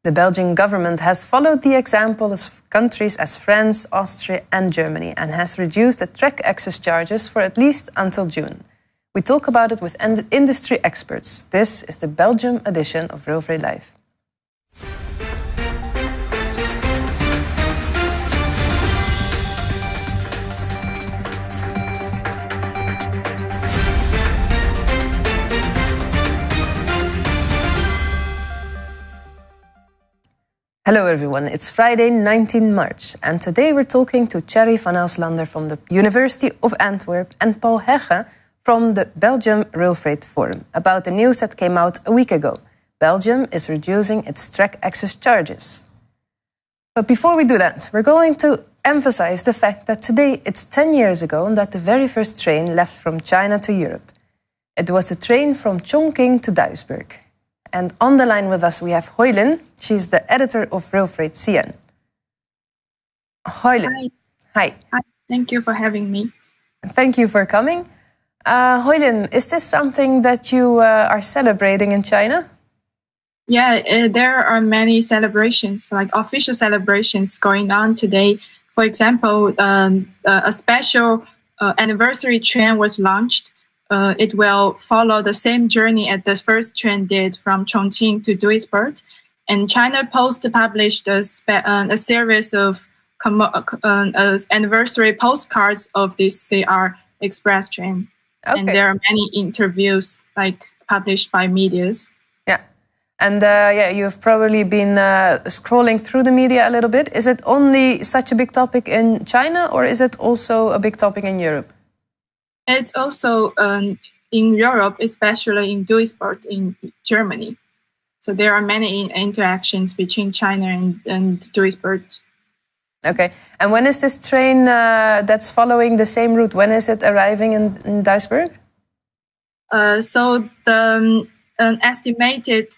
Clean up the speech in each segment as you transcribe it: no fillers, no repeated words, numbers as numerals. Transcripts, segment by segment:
The Belgian government has followed the example of countries as France, Austria and Germany and has reduced the track access charges for at least until June. We talk about it with industry experts. This is the Belgium edition of RailFreight Live. Hello everyone, it's Friday 19 March and today we're talking to Thierry Vanelslander from the University of Antwerp and Paul Hegge from the Belgium RailFreight Forum about the news that came out a week ago. Belgium is reducing its track access charges. But before we do that, we're going to emphasize the fact that today it's 10 years ago that the very first train left from China to Europe. It was the train from Chongqing to Duisburg. And on the line with us, we have Hoylin. She's the editor of RailFreight CN. Hoylin. Hi. Hi. Thank you for having me. Thank you for coming. Hoylin, is this something that you are celebrating in China? Yeah, there are many celebrations, like official celebrations going on today. For example, a special anniversary train was launched. It will follow the same journey as the first train did from Chongqing to Duisburg. And China Post published a series of anniversary postcards of this CR Express train. Okay. And there are many interviews published by medias. Yeah. And you've probably been scrolling through the media a little bit. Is it only such a big topic in China or is it also a big topic in Europe? It's also in Europe, especially in Duisburg in Germany. So there are many interactions between China and Duisburg. Okay. And when is this train that's following the same route, when is it arriving in Duisburg? So the estimated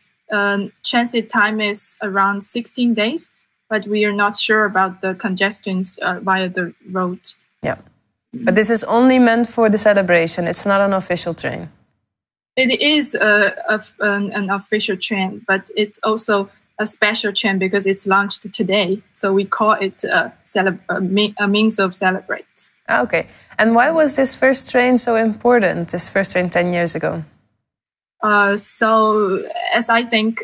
transit time is around 16 days, but we are not sure about the congestions via the road. Yeah. But this is only meant for the celebration. It's not an official train. It is an official train, but it's also a special train because it's launched today. So we call it a means of celebrate. Okay. And why was this first train so important, this first train 10 years ago? So as I think,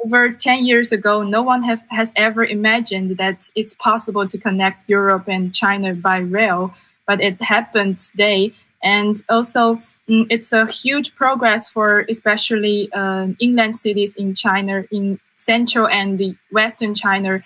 over 10 years ago, no one has ever imagined that it's possible to connect Europe and China by rail, but it happened today. And also, it's a huge progress for especially inland cities in China, in central and the western China.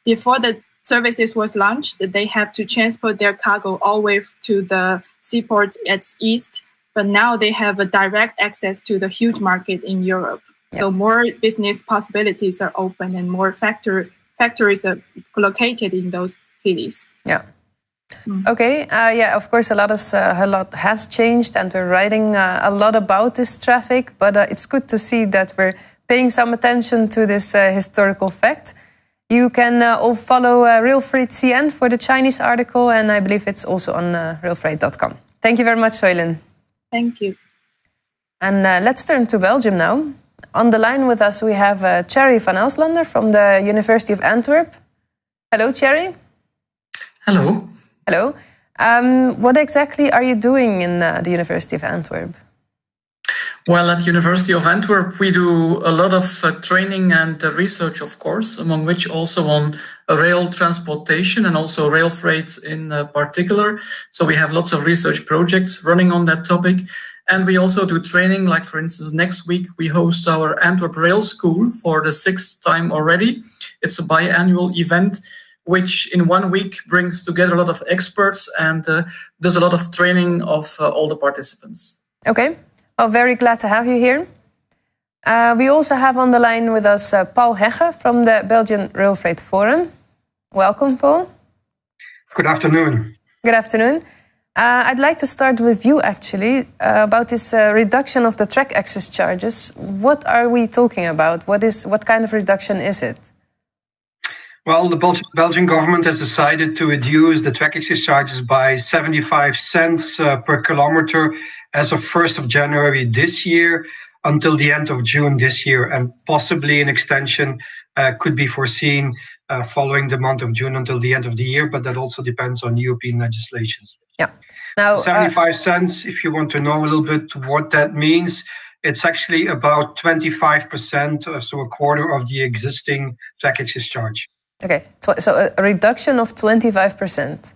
Before the services was launched, they have to transport their cargo all the way to the seaports at east, but now they have a direct access to the huge market in Europe. So more business possibilities are open and more factories are located in those cities. Yeah. Okay. Of course, a lot has changed and we're writing a lot about this traffic, but it's good to see that we're paying some attention to this historical fact. You can all follow RailFreight CN for the Chinese article, and I believe it's also on railfreight.com. Thank you very much, Hoylin. Thank you. And let's turn to Belgium now. On the line with us, we have Thierry Vanelslander from the University of Antwerp. Hello, Thierry. Hello. Hello. What exactly are you doing in the University of Antwerp? Well, at the University of Antwerp, we do a lot of training and research, of course, among which also on rail transportation and also rail freight in particular. So we have lots of research projects running on that topic. And we also do training, like for instance, next week we host our Antwerp Rail School for the 6th time already. It's a biannual event, which in 1 week brings together a lot of experts and does a lot of training of all the participants. Okay, well, very glad to have you here. We also have on the line with us Paul Hegge from the Belgian RailFreight Forum. Welcome, Paul. Good afternoon. Good afternoon. I'd like to start with you, actually, about this reduction of the track access charges. What are we talking about? What kind of reduction is it? Well, the Belgian government has decided to reduce the track access charges by 75 cents per kilometer as of 1st of January this year, until the end of June this year, and possibly an extension could be foreseen following the month of June until the end of the year, but that also depends on European legislation. Yeah. Now, 75 cents, if you want to know a little bit what that means, it's actually about 25%, so a quarter of the existing track access charge. Okay, so a reduction of 25%.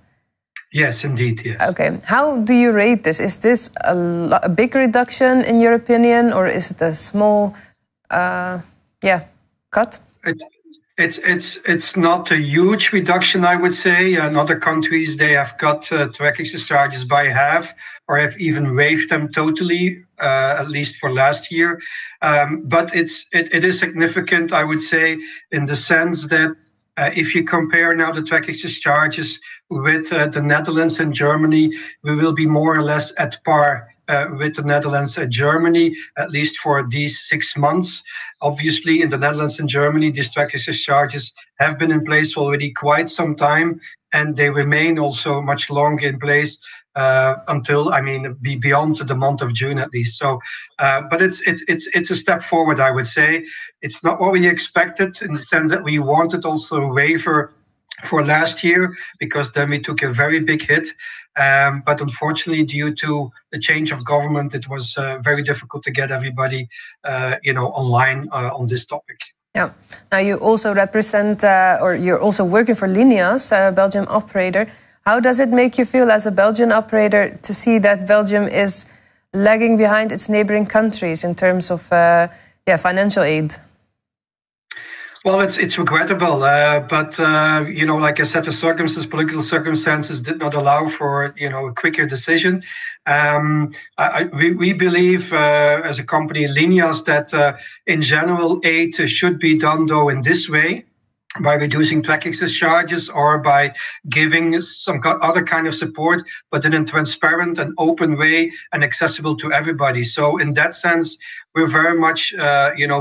Yes, indeed, yes. Okay, how do you rate this? Is this a big reduction in your opinion, or is it a small, cut? It's not a huge reduction, I would say. In other countries, they have cut track access charges by half, or have even waived them totally, at least for last year. But it is significant, I would say, in the sense that if you compare now the track access charges with the Netherlands and Germany, we will be more or less at par with the Netherlands and Germany, at least for these 6 months. Obviously, in the Netherlands and Germany, these track access charges have been in place already quite some time, and they remain also much longer in place until, beyond the month of June at least. So, but it's a step forward, I would say. It's not what we expected, in the sense that we wanted also a waiver for last year, because then we took a very big hit. But unfortunately, due to the change of government, it was very difficult to get everybody, online on this topic. Yeah. Now you also represent, or you're also working for Linias, a Belgian operator. How does it make you feel as a Belgian operator to see that Belgium is lagging behind its neighboring countries in terms of financial aid? Well, it's regrettable, but like I said, the political circumstances did not allow for a quicker decision. We believe as a company, Linias, that in general aid should be done though in this way, by reducing track access charges or by giving some other kind of support, but in a transparent and open way and accessible to everybody. So in that sense, we're very much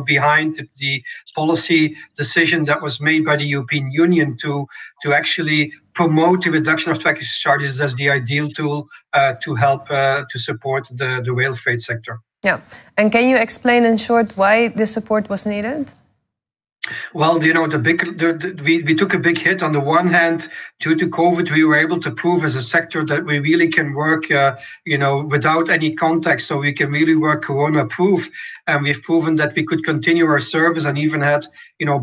behind the policy decision that was made by the European Union to actually promote the reduction of track access charges as the ideal tool to help to support the rail freight sector. Yeah, and can you explain in short why this support was needed? Well, we took a big hit. On the one hand, due to COVID, we were able to prove as a sector that we really can work, without any context. So we can really work Corona-proof, and we've proven that we could continue our service and even had,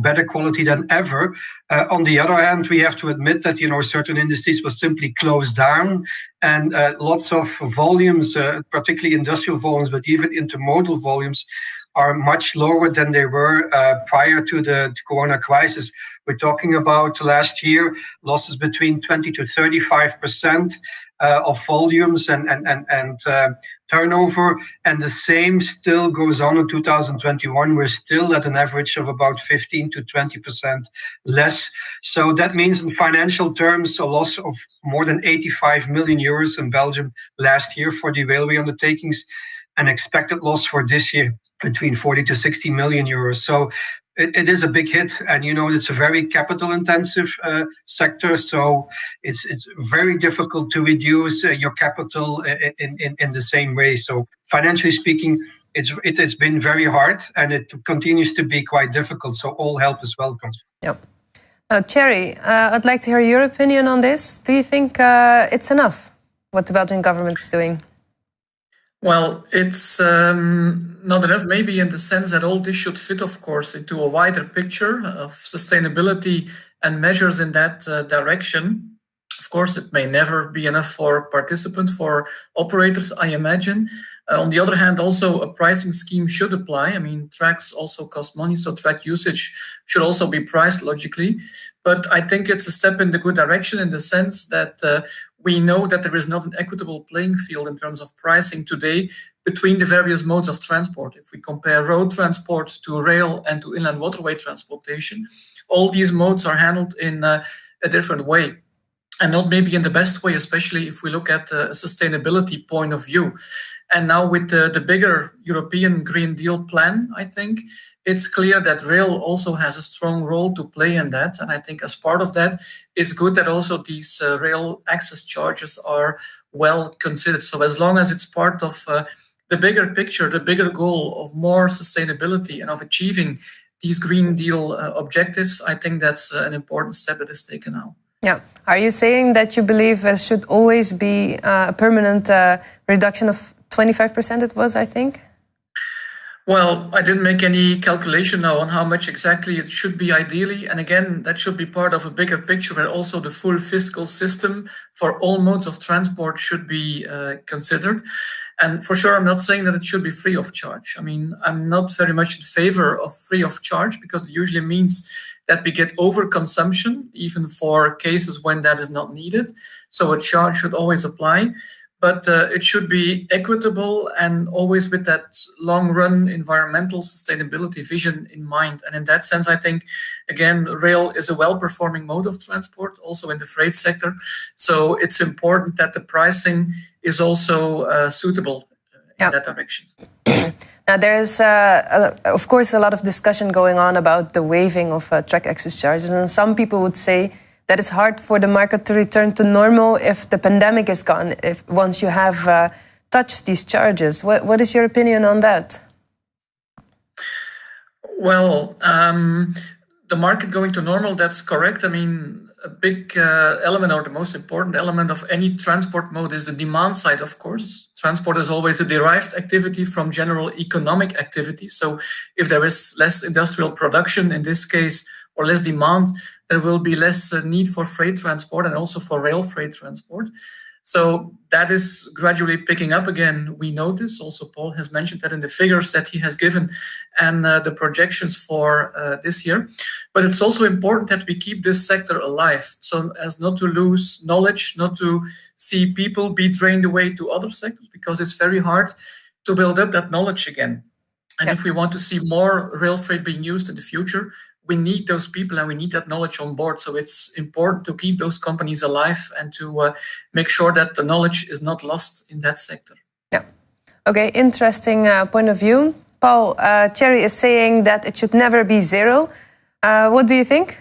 better quality than ever. On the other hand, we have to admit that certain industries were simply closed down, and lots of volumes, particularly industrial volumes, but even intermodal volumes, are much lower than they were prior to the Corona crisis. We're talking about last year losses between 20 to 35% of volumes and turnover, and the same still goes on in 2021. We're still at an average of about 15 to 20% less. So that means in financial terms a loss of more than 85 million euros in Belgium last year for the railway undertakings, an expected loss for this year between 40 to 60 million euros. So it is a big hit, and it's a very capital-intensive sector. So it's very difficult to reduce your capital in the same way. So financially speaking, it has been very hard, and it continues to be quite difficult. So all help is welcome. Yeah. Thierry, I'd like to hear your opinion on this. Do you think it's enough what the Belgian government is doing? Well, it's not enough, maybe in the sense that all this should fit, of course, into a wider picture of sustainability and measures in that direction. Of course, it may never be enough for participants, for operators, I imagine. On the other hand, also a pricing scheme should apply. Tracks also cost money, so track usage should also be priced logically. But I think it's a step in the good direction in the sense that we know that there is not an equitable playing field in terms of pricing today between the various modes of transport. If we compare road transport to rail and to inland waterway transportation, all these modes are handled in a different way, and not maybe in the best way, especially if we look at a sustainability point of view. And now with the bigger European Green Deal plan, I think it's clear that rail also has a strong role to play in that. And I think as part of that, it's good that also these rail access charges are well considered. So as long as it's part of the the bigger picture, the bigger goal of more sustainability and of achieving these Green Deal objectives, I think that's an important step that is taken now. Yeah. Are you saying that you believe there should always be a permanent reduction of 25%, it was, I think? Well, I didn't make any calculation now on how much exactly it should be ideally. And again, that should be part of a bigger picture where also the full fiscal system for all modes of transport should be considered. And for sure, I'm not saying that it should be free of charge. I mean, I'm not very much in favor of free of charge because it usually means that we get overconsumption, even for cases when that is not needed. So a charge should always apply. But it should be equitable and always with that long-run environmental sustainability vision in mind. And in that sense, I think, again, rail is a well-performing mode of transport, also in the freight sector. So it's important that the pricing is also suitable in that direction. Now, there is, of course, a lot of discussion going on about the waiving of track access charges. And some people would say that it's hard for the market to return to normal if the pandemic is gone, if once you have touched these charges. What is your opinion on that? Well, the market going to normal, that's correct. I mean, a big element or the most important element of any transport mode is the demand side, of course. Transport is always a derived activity from general economic activity. So if there is less industrial production in this case, or less demand, there will be less need for freight transport and also for rail freight transport. So that is gradually picking up again, we notice. Also, Paul has mentioned that in the figures that he has given and the projections for this year. But it's also important that we keep this sector alive, so as not to lose knowledge, not to see people be drained away to other sectors, because it's very hard to build up that knowledge again. And if we want to see more rail freight being used in the future, we need those people and we need that knowledge on board. So it's important to keep those companies alive and to make sure that the knowledge is not lost in that sector. Yeah. Okay, interesting point of view. Paul, Thierry is saying that it should never be zero. What do you think?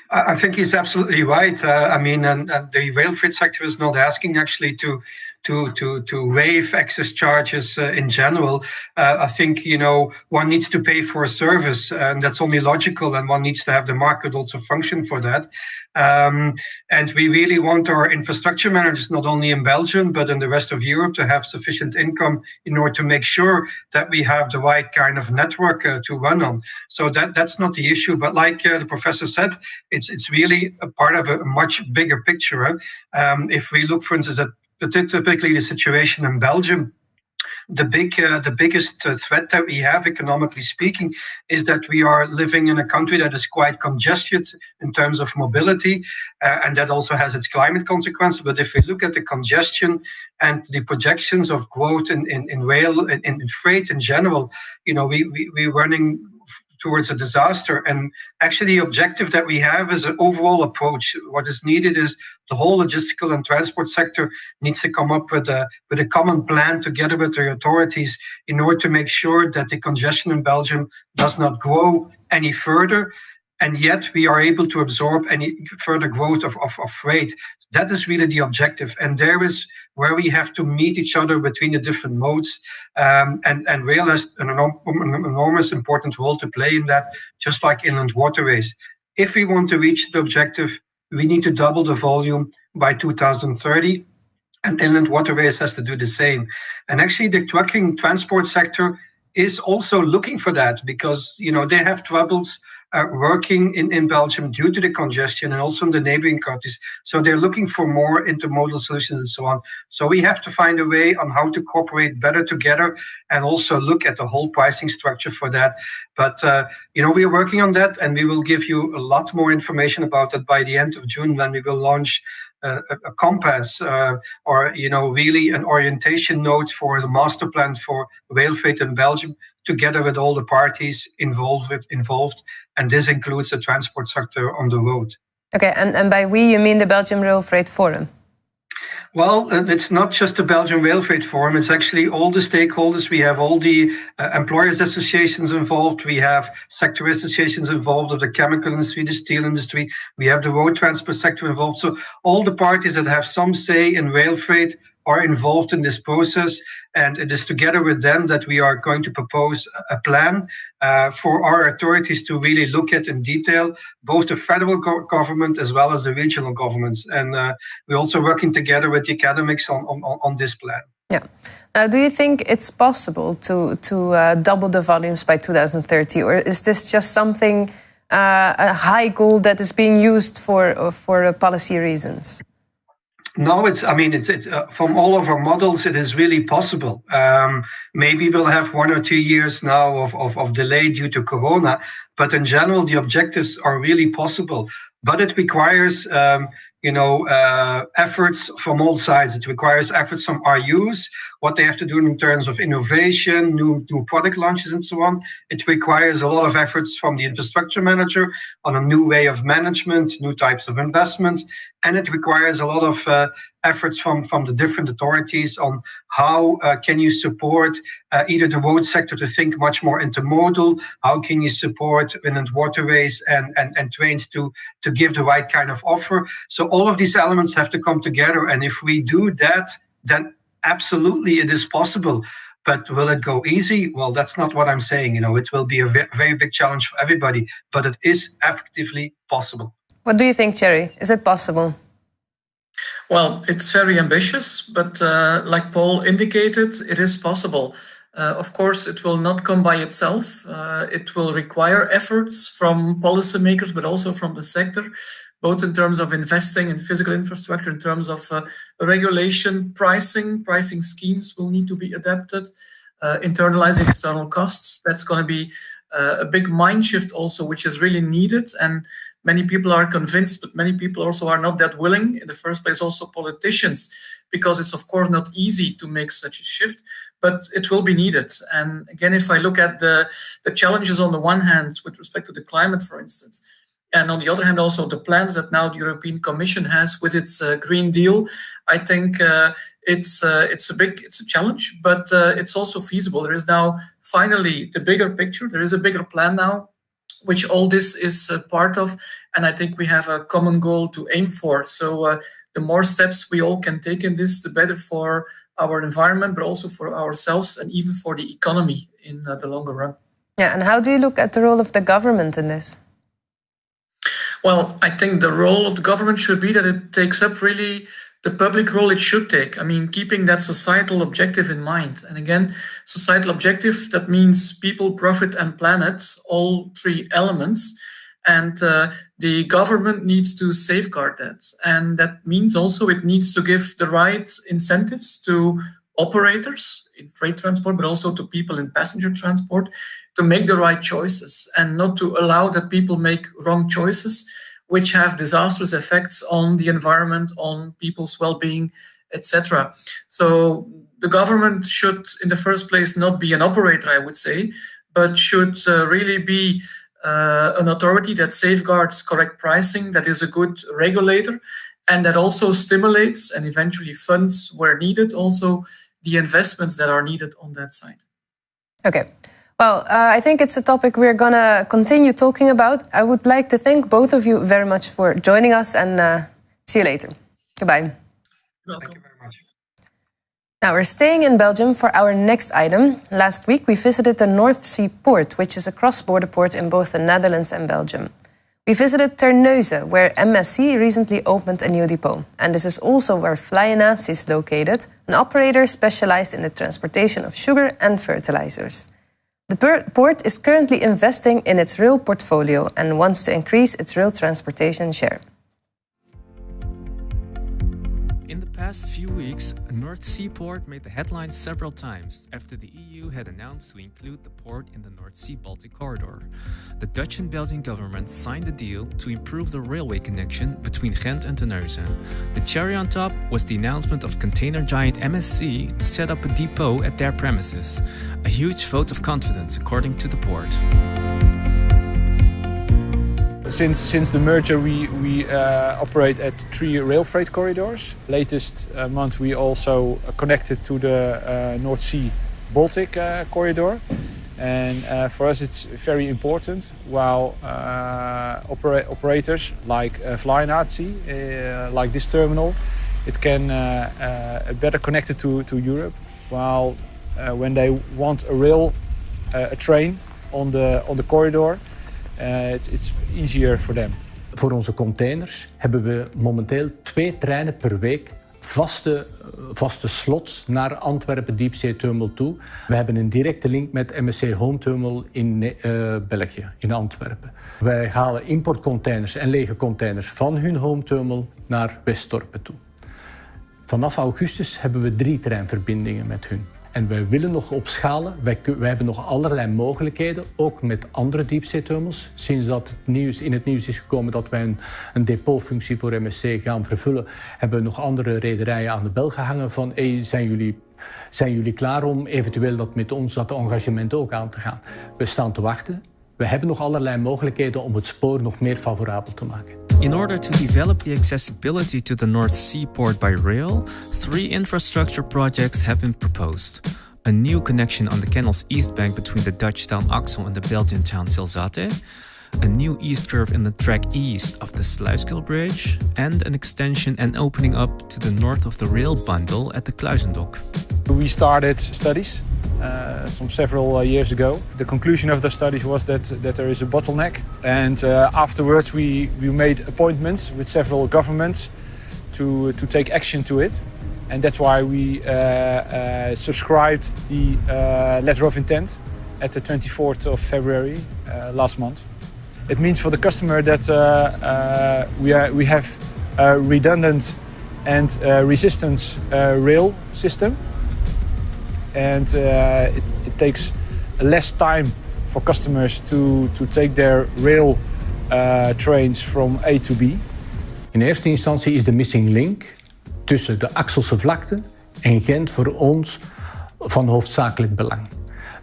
I think he's absolutely right. I mean, and the rail freight sector is not asking actually to waive excess charges in general. I think, one needs to pay for a service, and that's only logical, and one needs to have the market also function for that. And we really want our infrastructure managers, not only in Belgium, but in the rest of Europe, to have sufficient income in order to make sure that we have the right kind of network to run on. So that's not the issue. But like the professor said, it's really a part of a much bigger picture. If we look, for instance, at typically the situation in Belgium, the biggest threat that we have, economically speaking, is that we are living in a country that is quite congested in terms of mobility, and that also has its climate consequences. But if we look at the congestion and the projections of growth in rail, in freight in general, we're running towards a disaster. And actually the objective that we have is an overall approach. What is needed is the whole logistical and transport sector needs to come up with a common plan together with the authorities in order to make sure that the congestion in Belgium does not grow any further, and yet we are able to absorb any further growth of freight. That is really the objective. And there is where we have to meet each other between the different modes. And rail has an enormous important role to play in that, just like inland waterways. If we want to reach the objective, we need to double the volume by 2030. And inland waterways has to do the same. And actually the trucking transport sector is also looking for that, because they have troubles working in Belgium due to the congestion and also in the neighboring countries. So they're looking for more intermodal solutions and so on. So we have to find a way on how to cooperate better together and also look at the whole pricing structure for that. But, we are working on that, and we will give you a lot more information about that by the end of June, when we will launch a compass or really an orientation note for the master plan for rail freight in Belgium, together with all the parties involved, and this includes the transport sector on the road. Okay, and by we you mean the Belgian Rail Freight Forum? Well, it's not just the Belgian Rail Freight Forum, it's actually all the stakeholders. We have all the employers associations involved, we have sector associations involved of the chemical industry, the steel industry, we have the road transport sector involved. So all the parties that have some say in rail freight are involved in this process. And it is together with them that we are going to propose a plan for our authorities to really look at in detail, both the federal government as well as the regional governments. And we're also working together with the academics on this plan. Yeah. Do you think it's possible to double the volumes by 2030, or is this just something, a high goal that is being used for policy reasons? No, it's from all of our models, it is really possible. Maybe we'll have 1 or 2 years now of delay due to Corona, but in general, the objectives are really possible. But it requires efforts from all sides. It requires efforts from RUs, what they have to do in terms of innovation, new product launches, and so on. It requires a lot of efforts from the infrastructure manager on a new way of management, new types of investments, and it requires a lot of efforts from the different authorities on how can you support either the road sector to think much more intermodal, how can you support inland waterways and trains to give the right kind of offer. So all of these elements have to come together, and if we do that, then absolutely it is possible. But will it go easy? Well, that's not what I'm saying. It will be a very big challenge for everybody, but it is effectively possible. What do you think, Thierry? Is it possible? Well, it's very ambitious, but like Paul indicated, it is possible. Of course, it will not come by itself. It will require efforts from policymakers, but also from the sector, both in terms of investing in physical infrastructure, in terms of regulation, pricing schemes will need to be adapted, internalizing external costs. That's going to be a big mind shift also, which is really needed. And many people are convinced, but many people also are not that willing. In the first place, also politicians, because it's of course not easy to make such a shift, but it will be needed. And again, if I look at the challenges on the one hand with respect to the climate, for instance, and on the other hand, also the plans that now the European Commission has with its Green Deal, I think it's a challenge, but it's also feasible. There is now finally the bigger picture. There is a bigger plan now, which all this is part of, and I think we have a common goal to aim for. So the more steps we all can take in this, the better for our environment, but also for ourselves and even for the economy in the longer run. Yeah, and how do you look at the role of the government in this? Well, I think the role of the government should be that it takes up really the public role it should take. I mean, keeping that societal objective in mind. And again, societal objective, that means people, profit, and planet, all three elements. And the government needs to safeguard that. And that means also it needs to give the right incentives to operators in freight transport, but also to people in passenger transport, to make the right choices and not to allow that people make wrong choices, which have disastrous effects on the environment, on people's well-being, etc. So the government should, in the first place, not be an operator, I would say, but should really be an authority that safeguards correct pricing, that is a good regulator, and that also stimulates and eventually funds, where needed, also the investments that are needed on that side. Okay. Well, I think it's a topic we're going to continue talking about. I would like to thank both of you very much for joining us, and see you later. Goodbye. Welcome. Thank you very much. Now, we're staying in Belgium for our next item. Last week, we visited the North Sea port, which is a cross-border port in both the Netherlands and Belgium. We visited Terneuzen, where MSC recently opened a new depot. And this is also where Vlaeynatie is located, an operator specialized in the transportation of sugar and fertilizers. The port is currently investing in its rail portfolio and wants to increase its rail transportation share. In the past few weeks, a North Sea port made the headlines several times after the EU had announced to include the port in the North Sea-Baltic corridor. The Dutch and Belgian governments signed a deal to improve the railway connection between Ghent and Terneuzen. The cherry on top was the announcement of container giant MSC to set up a depot at their premises. A huge vote of confidence, according to the port. Since the merger, we operate at 3 rail freight corridors. Latest month, we also connected to the North Sea Baltic corridor. And for us, it's very important. While operators like Vlaeynatie, like this terminal, it can better connect it to Europe. While when they want a train on the corridor, it's easier for them. Voor onze containers hebben we momenteel 2 treinen per week, vaste slots naar Antwerpen Diepzeeterminal toe. We hebben een directe link met MSC Home Terminal in België, in Antwerpen. Wij halen importcontainers en lege containers van hun home terminal naar Westdorpen toe. Vanaf augustus hebben we 3 treinverbindingen met hun. En wij willen nog opschalen. Wij hebben nog allerlei mogelijkheden, ook met andere diepzeeterminals. Sinds dat in het nieuws is gekomen dat wij een depotfunctie voor MSC gaan vervullen, hebben we nog andere rederijen aan de bel gehangen van zijn jullie klaar om eventueel dat engagement ook aan te gaan? We staan te wachten. We hebben nog allerlei mogelijkheden om het spoor nog meer favorabel te maken. In order to develop the accessibility to the North Sea port by rail, 3 infrastructure projects have been proposed. A new connection on the canal's east bank between the Dutch town Axel and the Belgian town Zelzate, a new east curve in the track east of the Sluiskil Bridge, and an extension and opening up to the north of the rail bundle at the Kluizendok. We started studies several years ago. The conclusion of the studies was that there is a bottleneck, and afterwards we made appointments with several governments to take action to it, and that's why we subscribed the letter of intent at the 24th of February last month. It means for the customer that we have a redundant and resistance rail system. And it takes less time for customers to take their rail trains from A to B. In eerste instantie is de missing link tussen de Axelse vlakte en Gent voor ons van hoofdzakelijk belang.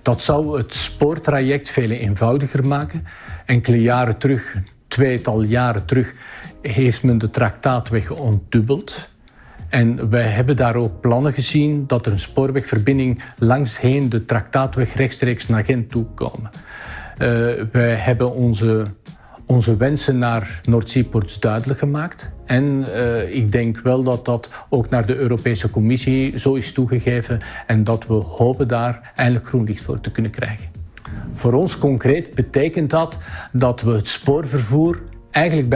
Dat zou het spoortraject veel eenvoudiger maken. Enkele jaren terug, 2-tal jaren terug, heeft men de traktaatweg ontdubbeld. En wij hebben daar ook plannen gezien dat er een spoorwegverbinding langsheen de traktaatweg rechtstreeks naar Gent toe komen. Wij hebben onze wensen naar Noordzeeports duidelijk gemaakt. En ik denk wel dat dat ook naar de Europese Commissie zo is toegegeven en dat we hopen daar eindelijk groen licht voor te kunnen krijgen. Voor ons concreet betekent dat we het spoorvervoer eigenlijk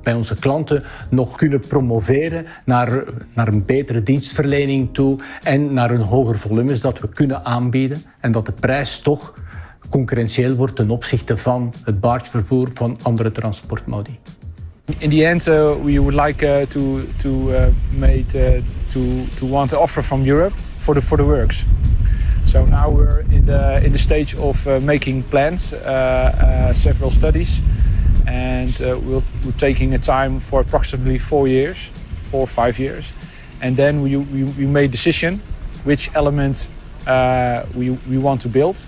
bij onze klanten nog kunnen promoveren naar een betere dienstverlening toe en naar een hoger volumes dat we kunnen aanbieden en dat de prijs toch concurrentieel wordt ten opzichte van het bargevervoer van andere transportmodi. In the end, we would like to want to offer from Europe for the works. So now we're in the stage of making plans, several studies, and we're taking a time for approximately 4 or 5 years, and then we made decision which element we want to build.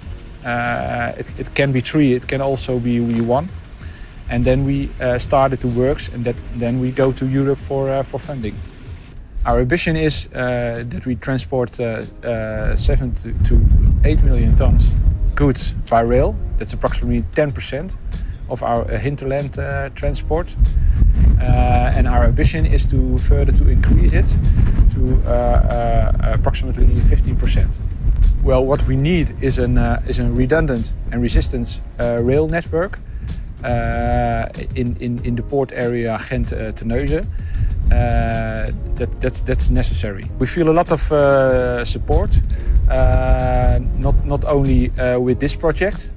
It can be 3, it can also be 1. And then we started the works, and then we go to Europe for funding. Our ambition is that we transport 7 to 8 million tons goods by rail. That's approximately 10% of our hinterland transport. And our ambition is to further increase it to approximately 15%. Well, what we need is a redundant and resistance rail network in the port area Gent Terneuzen. That's necessary. We feel a lot of support, not only with this project.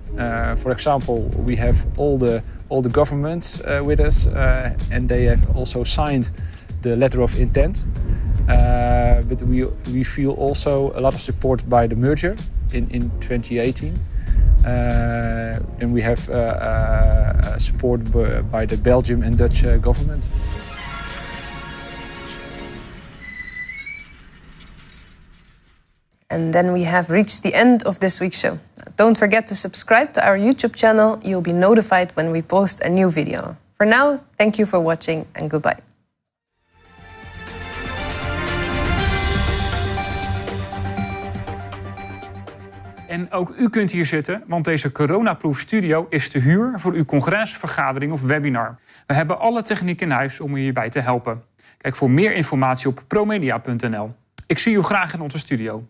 For example, we have all the governments with us, and they have also signed the letter of intent. But we feel also a lot of support by the merger in 2018. And we have support by the Belgian and Dutch government. And then we have reached the end of this week's show. Don't forget to subscribe to our YouTube channel. You'll be notified when we post a new video. For now, thank you for watching and goodbye. En ook u kunt hier zitten, want deze coronaproof studio is te huur voor uw congres, vergadering of webinar. We hebben alle techniek in huis om u hierbij te helpen. Kijk voor meer informatie op promedia.nl. Ik zie u graag in onze studio.